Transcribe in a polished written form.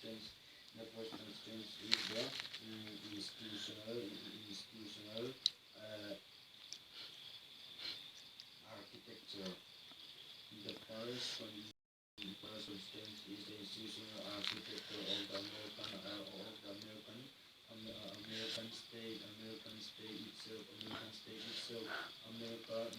constraints. The first constraint is the institutional uh, architecture. The first constraint is the institutional architecture of the American state. American state itself. America